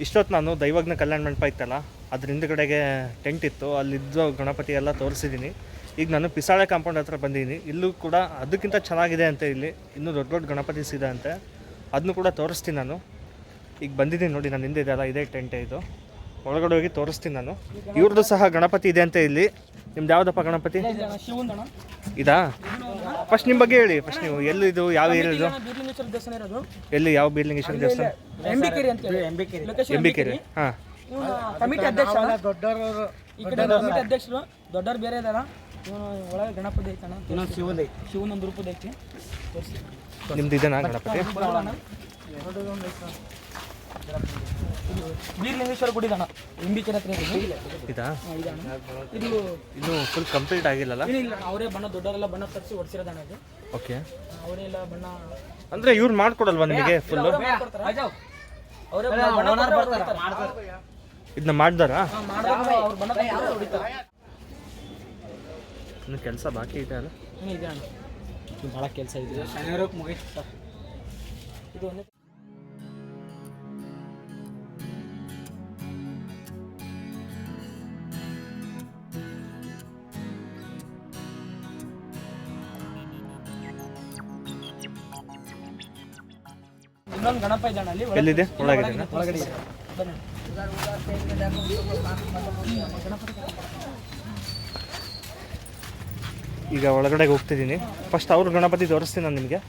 ಇಷ್ಟೊತ್ತು ನಾನು ದೈವಜ್ಞ ಕಲ್ಯಾಣ ಮಂಟಪ ಇತ್ತಲ್ಲ ಅದ್ರ ಹಿಂದ್ಗಡೆಗೆ ಟೆಂಟ್ ಇತ್ತು, ಅಲ್ಲಿದ್ದು ಗಣಪತಿ ಎಲ್ಲ ತೋರಿಸಿದ್ದೀನಿ. ಈಗ ನಾನು ಪಿಸಾಳೆ ಕಾಂಪೌಂಡ್ ಹತ್ರ ಬಂದಿದ್ದೀನಿ. ಇಲ್ಲೂ ಕೂಡ ಅದಕ್ಕಿಂತ ಚೆನ್ನಾಗಿದೆ ಅಂತ, ಇಲ್ಲಿ ಇನ್ನೂ ದೊಡ್ಡ ದೊಡ್ಡ ಗಣಪತಿಸ್ ಇದೆ ಅಂತೆ, ಅದನ್ನು ಕೂಡ ತೋರಿಸ್ತೀನಿ ನಾನು. ಈಗ ಬಂದಿದ್ದೀನಿ ನೋಡಿ, ನಾನು ಹಿಂದೆ ಇದೆಯಲ್ಲ ಇದೇ ಟೆಂಟೇ ಇದು. ಒಳಗಡೆ ಹೋಗಿ ತೋರಿಸ್ತೀನಿ ನಾನು. ಇವ್ರದ್ದು ಸಹ ಗಣಪತಿ ಇದೆ ಅಂತ ಇಲ್ಲಿ. ನಿಮ್ದು ಯಾವುದಪ್ಪ ಗಣಪತಿ ಇದಾ? ಫಸ್ಟ್ ನಿಮ್ಮ ಬಗ್ಗೆ ಹೇಳಿ. ಫಸ್ಟ್ ನೀವು ಎಲ್ಲಿದು, ಯಾವ ಏರಿಯಾದು, ಎಲ್ಲಿ, ಯಾವ ಬೀರ್ಲಿಂಗೇಶ್ವರ ದೇವಸ್ಥಾನ? ಎಂಬಿಕೆರೆ. ಹಾಂ, ಕಮಿಟಿ ಅಧ್ಯಕ್ಷರು ದೊಡ್ಡವ್ರು ಬೇರೆ ಇದಾರ. ಒಳಗೆ ಗಣಪತಿ ಐತಣ್ಣ, ಶಿವನೊಂದು ರೂಪದ ಐತಿ. ನಿಮ್ದು ಇದೆನಾ ಗಣಪತಿ? ಬೀರ್ಲಿಂಗೇಶ್ವರ ಗುಡಿ ಅಣ್ಣ, ಎಂಬಿಕೆರೆ ಹತ್ರ ಇದಾ? ಇದು ಇದು ಫುಲ್ ಕಂಪ್ಲೀಟ್ ಆಗಿಲ್ಲಲ್ಲ? ಇಲ್ಲ, ಅವರೇ ಬಣ್ಣ, ದೊಡ್ಡವರೆಲ್ಲ ಬಣ್ಣ ತರಿಸಿ ಹೊಡ್ಸಿರೋದಣ್ಣ ಇದು. ಓಕೆ, ಅವರೆಲ್ಲ ಬಣ್ಣ ಅಂದರೆ ಇವ್ರು ಮಾಡ್ಕೊಡಲ್ವಾ ನಿಮಗೆ ಫುಲ್ಲು? ಇದನ್ನ ಮಾಡ್ದಾರಾ? ಇನ್ನು ಕೆಲಸ ಬಾಕಿ ಇದೆ ಅಲ್ಲ? ಇದೆ ಅಣ್ಣ, ಭಾಳ ಕೆಲಸ ಇದೆ. ಮುಗೀತು ಸರ್. ಇದು ಒಂದೇ ಇನ್ನೊಂದು ಗಣಪ ಇದೆ ಅಣ್ಣ ಅಲ್ಲಿ. ಎಲ್ಲಿದೆ? ಒಳಗಿದೆ. ಒಳಗಡೆ ಇದೆ. ಈಗ ಒಳಗಡೆಗೆ ಹೋಗ್ತಿದ್ದೀನಿ. ಫಸ್ಟ್ ಅವ್ರ ಗಣಪತಿ ತೋರಿಸ್ತೀನಿ ನಾನು ನಿಮಗೆ.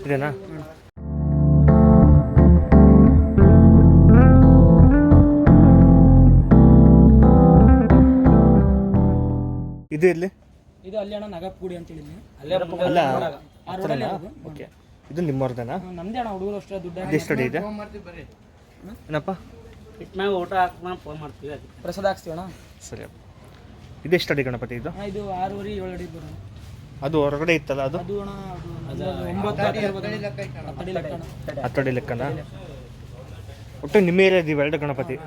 ಇದೇನಾ? ಇದು ಇಲ್ಲಿ? ಇದು ಅಲ್ಲಿ ಅಣ್ಣ, ನಗಪ್ ಗುಡಿ ಅಂತ ಹೇಳಿ ಅಲ್ಲ. ಓಕೆ, ಇದು ನಿಮ್ಮವ್ರದೇನಾ? ನಮ್ದೇ ಅಣ್ಣ, ಹುಡುಗರು ಅಷ್ಟೇ ದುಡ್ಡು. ಎಷ್ಟು ಅಡಿ ಇದೆ ಏನಪ್ಪ? ಊಟ ಹಾಕ್ಕೊಂಡು ಫೋನ್ ಮಾಡ್ತೀವಿ, ಪ್ರಸಾದ ಹಾಕ್ಸ್ತೀವಿ ಅಣ್ಣ. ಸರಿ, ಇದೆಷ್ಟು ಅಡಿ ಗಣಪತಿ ಇದು? ಇದು 6.5 7 ಅಡಿ ಬರೋಣ. ಅದು ಹೊರಗಡೆ ಇತ್ತಲ್ಲ ಅದು? ಅದು ಅಣ್ಣ 9 ಹತ್ತಡಿ ಲೆಕ್ಕನ? ಒಟ್ಟು ನಿಮ್ಮ ಏರಿಯಾದ ಇವೆರಡು ಗಣಪತಿ?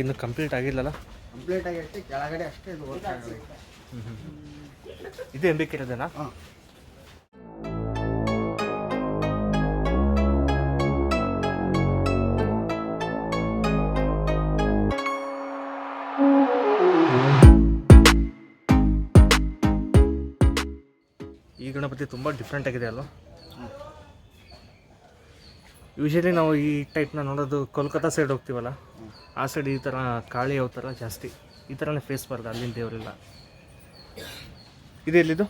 ಇನ್ನು ಕಂಪ್ಲೀಟ್ ಆಗಿಲ್ಲಲ್ಲ? ಕಂಪ್ಲೀಟ್ ಆಗೈತಿ, ಕೆಳಗಡೆ ಅಷ್ಟೇ ಇದು ವರ್ಕ್ ಆಗೈತಿ. ಇದು ಎಂಬಿಕೆರೆದೇನಾ? ಈ ಗಣಪತಿ ತುಂಬ ಡಿಫ್ರೆಂಟ್ ಆಗಿದೆ ಅಲ್ವಾ? ಯೂಶಲಿ ನಾವು ಈ ಟೈಪ್ನ ನೋಡೋದು ಕೋಲ್ಕತ್ತಾ ಸೈಡ್ ಹೋಗ್ತೀವಲ್ಲ, ಆ ಸೈಡ್ ಈ ಥರ ಕಾಳಿ ಯಾವ ಥರ ಜಾಸ್ತಿ ಈ ಥರನೇ ಫೇಸ್ ಬರ್ತದೆ, ಅಲ್ಲಿನ ದೇವರಿಲ್ಲ. ಇದು ಎಲ್ಲಿದು?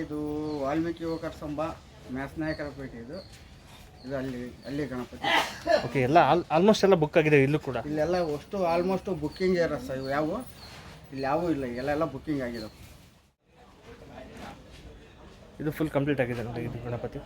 ಇದು ವಾಲ್ಮೀಕಿ ಯುವಕರ ಸಂಭ ಮ್ಯಾಥ್ಸ್ ನಾಯಕರ ಪೇಟೆ. ಇದು ಅಲ್ಲಿ ಗಣಪತಿ. ಓಕೆ, ಎಲ್ಲ ಆಲ್ಮೋಸ್ಟ್ ಎಲ್ಲ ಬುಕ್ ಆಗಿದೆ ಇಲ್ಲೂ ಕೂಡ? ಇಲ್ಲೆಲ್ಲ ಅಷ್ಟು ಆಲ್ಮೋಸ್ಟ್ ಬುಕ್ಕಿಂಗ್ ಇರೋ ಸರ್. ಇವು ಯಾವ ಇಲ್ಲಿ ಯಾವೂ ಇಲ್ಲ, ಎಲ್ಲ ಬುಕ್ಕಿಂಗ್ ಆಗಿದೆ. ಇದು ಫುಲ್ ಕಂಪ್ಲೀಟ್ ಆಗಿದೆ ನೋಡಿ ಇದು ಗಣಪತಿ.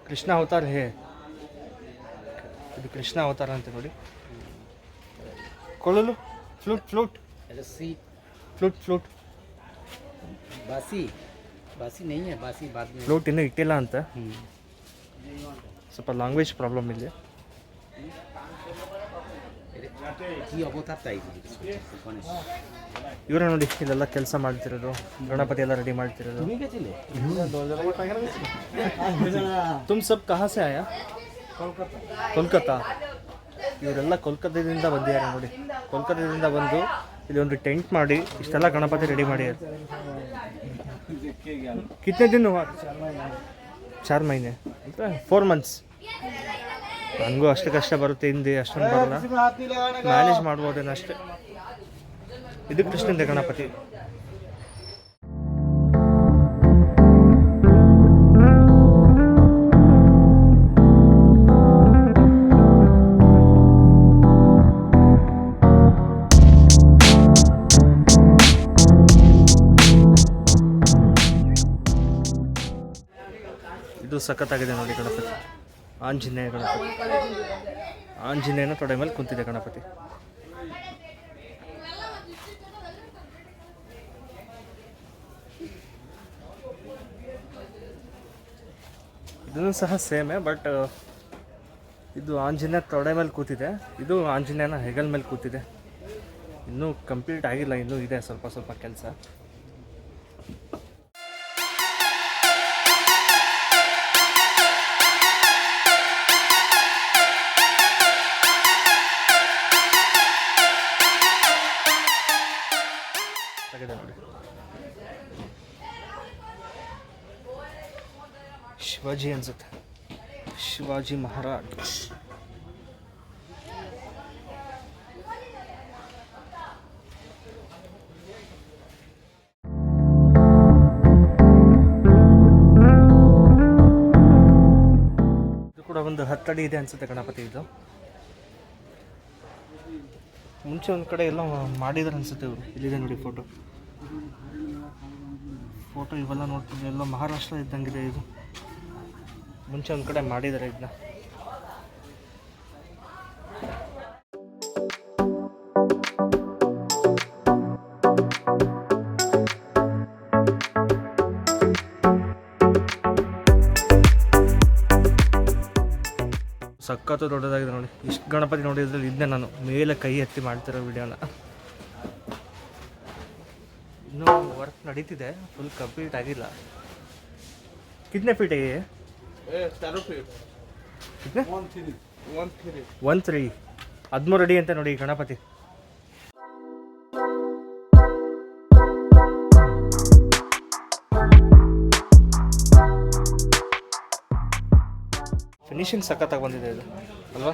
ಕೃಷ್ಣ ಅವತಾರ ಹೇ. ಇದು ಕೃಷ್ಣ ಅವತಾರ ಅಂತ ನೋಡಿ. ಕೊಳಲು, ಫ್ಲೂಟ್ ಫ್ಲೂಟ್ ಫ್ಲೂಟ್ ಫ್ಲೂಟ್ ಬಾಸಿ नहीं है, ಬಾಸಿ बाद में. ಫ್ಲೂಟ್ ಇನ್ನೂ ಇಟ್ಟಿಲ್ಲ ಅಂತ, ಸ್ವಲ್ಪ ಲ್ಯಾಂಗ್ವೇಜ್ ಪ್ರಾಬ್ಲಮ್ ಇಲ್ಲಿ. কি অবতার তাই গণেশ ಇವರೇ ನೋಡಿ ಇಲ್ಲೆಲ್ಲ ಕೆಲಸ ಮಾಡ್ತಿರೋದು, ಗಣಪತಿ ಎಲ್ಲ ರೆಡಿ ಮಾಡ್ತಿರೋದು. তুমি গেছিলে ತುಮ್ ಸಬ್ ಕಹಾ ಸೆ ಆಯಾ? ಕೋಲ್ಕತ್ತಾ. ಇವರೆಲ್ಲ ಕೋಲ್ಕತ್ತಾದಿಂದ ಬಂದಿದ್ದಾರೆ ನೋಡಿ. ಕೋಲ್ಕತ್ತಾದಿಂದ ಬಂದು ಇಲ್ಲಿ ಒಂದು ಟೆಂಟ್ ಮಾಡಿ ಇಷ್ಟೆಲ್ಲ ಗಣಪತಿ ರೆಡಿ ಮಾಡಿದ್ದಾರೆ. ಕಿತ್ನೆ ದಿನ ಹುआ? 4 ಮहीने ಅಂದರೆ 4 months. ನನಗೂ ಅಷ್ಟು ಕಷ್ಟ ಬರುತ್ತೆ, ಹಿಂದಿ ಅಷ್ಟೊಂದು ಬರಲ್ಲ, ಮ್ಯಾನೇಜ್ ಮಾಡ್ಬೋದೇನೋ ಅಷ್ಟೇ. ಇದು ಕೃಷ್ಣಂದೇ ಗಣಪತಿ. ಇದು ಸಖತ್ತಾಗಿದೆ ನೋಡಿ ಗಣಪತಿ. ಆಂಜನೇಯ ಗಣಪತಿ. ಆಂಜನೇಯನ ತೊಡೆ ಮೇಲೆ ಕುಂತಿದೆ ಗಣಪತಿ. ಇದನ್ನು ಸಹ ಸೇಮೇ, ಬಟ್ ಇದು ಆಂಜನೇಯ ತೊಡೆ ಮೇಲೆ ಕೂತಿದೆ, ಇದು ಆಂಜನೇಯನ ಹೆಗಲ್ ಮೇಲೆ ಕೂತಿದೆ. ಇನ್ನೂ ಕಂಪ್ಲೀಟ್ ಆಗಿಲ್ಲ, ಇನ್ನೂ ಇದೆ ಸ್ವಲ್ಪ ಸ್ವಲ್ಪ ಕೆಲಸ. ನೋಡಿ ಶಿವಾಜಿ ಅನ್ಸುತ್ತೆ, ಶಿವಾಜಿ ಮಹಾರಾಜ್. ಇದು ಕೂಡ ಒಂದು 10 ಅಡಿ ಇದೆ ಅನ್ಸುತ್ತೆ ಗಣಪತಿ. ಇದು ಮುಂಚೆ ಒಂದು ಕಡೆ ಎಲ್ಲ ಮಾಡಿದ್ರು ಅನ್ಸುತ್ತೆ ಇವರು. ಇಲ್ಲಿದೆ ನೋಡಿ ಫೋಟೋ ಇವೆಲ್ಲ ನೋಡ್ತಿದ್ದೆ, ಎಲ್ಲ ಮಹಾರಾಷ್ಟ್ರ ಇದ್ದಂಗಿದೆ ಇದು. ಮುಂಚೆ ಒಂದು ಕಡೆ ಮಾಡಿದ್ದಾರೆ ಇದನ್ನ. ಸಖತ್ತು ದೊಡ್ಡದಾಗಿದೆ ನೋಡಿ. ಇಷ್ಟು ಗಣಪತಿ ನೋಡಿದ್ರೆ ಇದನ್ನೇ ನಾನು ಮೇಲೆ ಕೈ ಎತ್ತಿ ಮಾಡ್ತಿರೋ ವಿಡಿಯೋನ. ಇನ್ನೂ ವರ್ಕ್ ನಡೀತಿದೆ, ಫುಲ್ ಕಂಪ್ಲೀಟ್ ಆಗಿಲ್ಲ. ಕಿತ್ನೆ ಫೀಟ್ है 13 feet. कितने? 13. 13. 13 ಅಡಿ ಅಂತ ನೋಡಿ ಗಣಪತಿ. ಫಿನಿಶಿಂಗ್ ಸಖತ್ತಾಗಿ ಬಂದಿದೆ ಇದು ಅಲ್ವಾ?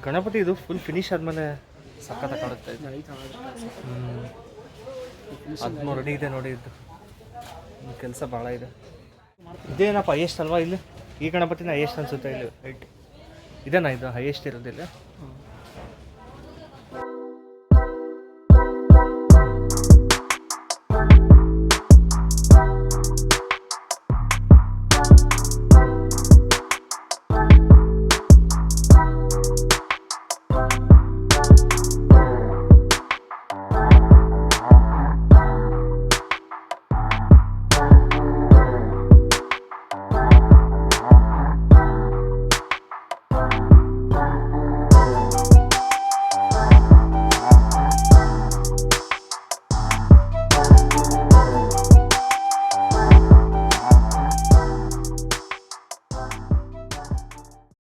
ಗಣಪತಿ ಇದು ಫುಲ್ ಫಿನಿಶ್ ಆದಮೇಲೆ ಸಖತ್ತಾಗಿ ಕಾಣುತ್ತೆ ಇದು. 13 ಅಡಿ ಇದೆ ನೋಡಿ. ಇದು ಕೆಲಸ ಭಾಳ ಇದೆ. ಇದೇನಪ್ಪ ಹೈಯೆಸ್ಟ್ ಅಲ್ವಾ ಇಲ್ಲಿ? ಈ ಗಣಪತಿನ ಹೈಯೆಸ್ಟ್ ಅನ್ಸುತ್ತೆ ಇಲ್ಲಿ ಹೈಟ್. ಇದೇನಾ ಇದು ಹೈಯೆಸ್ಟ್ ಇರೋದಿಲ್ಲ?